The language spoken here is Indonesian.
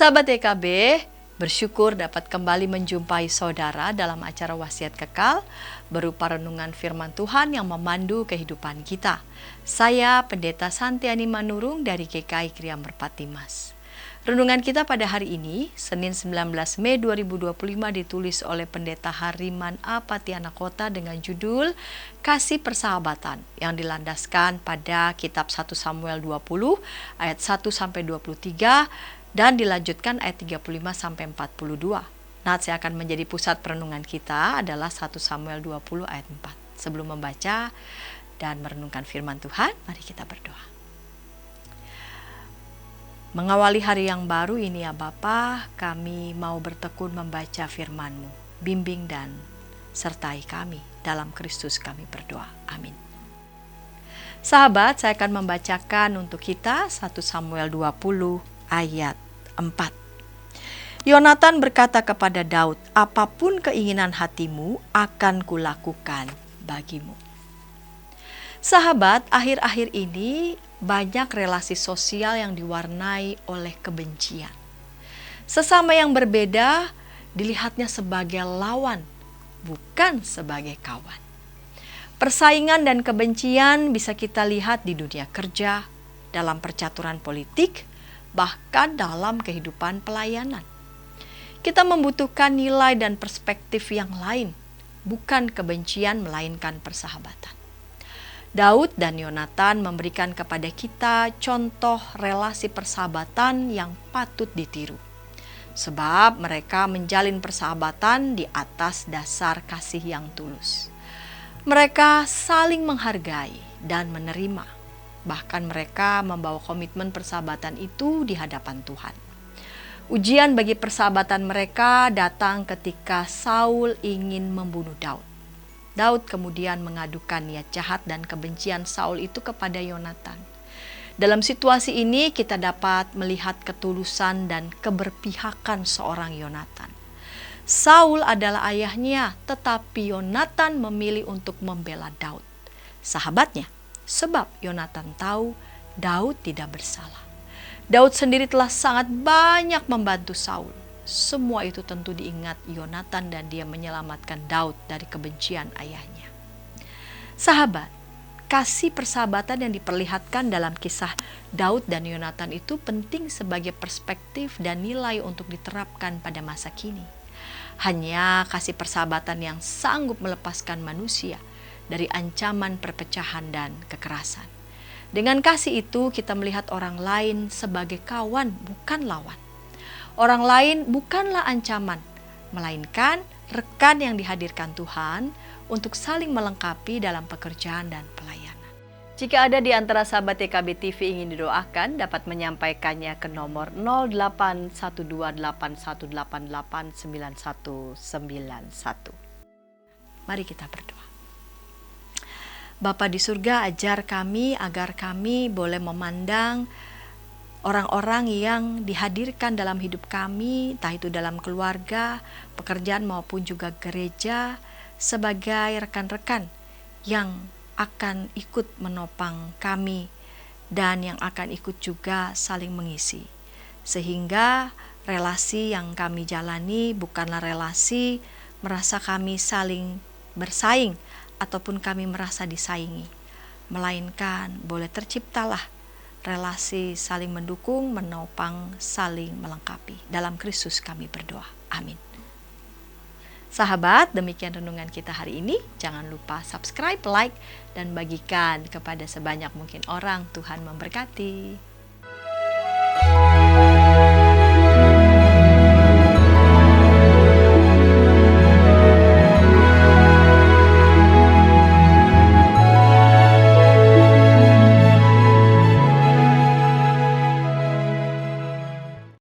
Sahabat EKB, bersyukur dapat kembali menjumpai saudara dalam acara Wasiat Kekal berupa renungan firman Tuhan yang memandu kehidupan kita. Saya Pendeta Santiani Manurung dari GKI Kriya Merpati Mas. Renungan kita pada hari ini, Senin 19 Mei 2025 ditulis oleh Pendeta Hariman Apatiana Kota dengan judul Kasih Persahabatan yang dilandaskan pada kitab 1 Samuel 20 ayat 1-23 dan dilanjutkan ayat 35-42. Nats yang akan menjadi pusat perenungan kita adalah 1 Samuel 20 ayat 4. Sebelum membaca dan merenungkan firman Tuhan, mari kita berdoa. Mengawali hari yang baru ini ya Bapa, kami mau bertekun membaca firman-Mu. Bimbing dan sertai kami, dalam Kristus kami berdoa. Amin. Sahabat, saya akan membacakan untuk kita 1 Samuel 20 ayat 4. Yonatan berkata kepada Daud, apapun keinginan hatimu akan kulakukan bagimu. Sahabat, akhir-akhir ini banyak relasi sosial yang diwarnai oleh kebencian. Sesama yang berbeda dilihatnya sebagai lawan, bukan sebagai kawan. Persaingan dan kebencian bisa kita lihat di dunia kerja, dalam percaturan politik, bahkan dalam kehidupan pelayanan. Kita membutuhkan nilai dan perspektif yang lain, bukan kebencian melainkan persahabatan. Daud dan Yonatan memberikan kepada kita contoh relasi persahabatan yang patut ditiru. Sebab mereka menjalin persahabatan di atas dasar kasih yang tulus. Mereka saling menghargai dan menerima. Bahkan mereka membawa komitmen persahabatan itu di hadapan Tuhan. Ujian bagi persahabatan mereka datang ketika Saul ingin membunuh Daud. Daud kemudian mengadukan niat jahat dan kebencian Saul itu kepada Yonatan. Dalam situasi ini kita dapat melihat ketulusan dan keberpihakan seorang Yonatan. Saul adalah ayahnya, tetapi Yonatan memilih untuk membela Daud, sahabatnya, sebab Yonatan tahu Daud tidak bersalah. Daud sendiri telah sangat banyak membantu Saul. Semua itu tentu diingat Yonatan dan dia menyelamatkan Daud dari kebencian ayahnya. Sahabat, kasih persahabatan yang diperlihatkan dalam kisah Daud dan Yonatan itu penting sebagai perspektif dan nilai untuk diterapkan pada masa kini. Hanya kasih persahabatan yang sanggup melepaskan manusia dari ancaman perpecahan dan kekerasan. Dengan kasih itu kita melihat orang lain sebagai kawan, bukan lawan. Orang lain bukanlah ancaman, melainkan rekan yang dihadirkan Tuhan untuk saling melengkapi dalam pekerjaan dan pelayanan. Jika ada di antara sahabat EKB TV ingin didoakan, dapat menyampaikannya ke nomor 081281889191. Mari kita berdoa. Bapa di surga, ajar kami agar kami boleh memandang orang-orang yang dihadirkan dalam hidup kami, entah itu dalam keluarga, pekerjaan maupun juga gereja, sebagai rekan-rekan yang akan ikut menopang kami dan yang akan ikut juga saling mengisi. Sehingga relasi yang kami jalani bukanlah relasi merasa kami saling bersaing ataupun kami merasa disaingi, melainkan boleh terciptalah relasi saling mendukung, menopang, saling melengkapi. Dalam Kristus kami berdoa. Amin. Sahabat, demikian renungan kita hari ini. Jangan lupa subscribe, like, dan bagikan kepada sebanyak mungkin orang. Tuhan memberkati.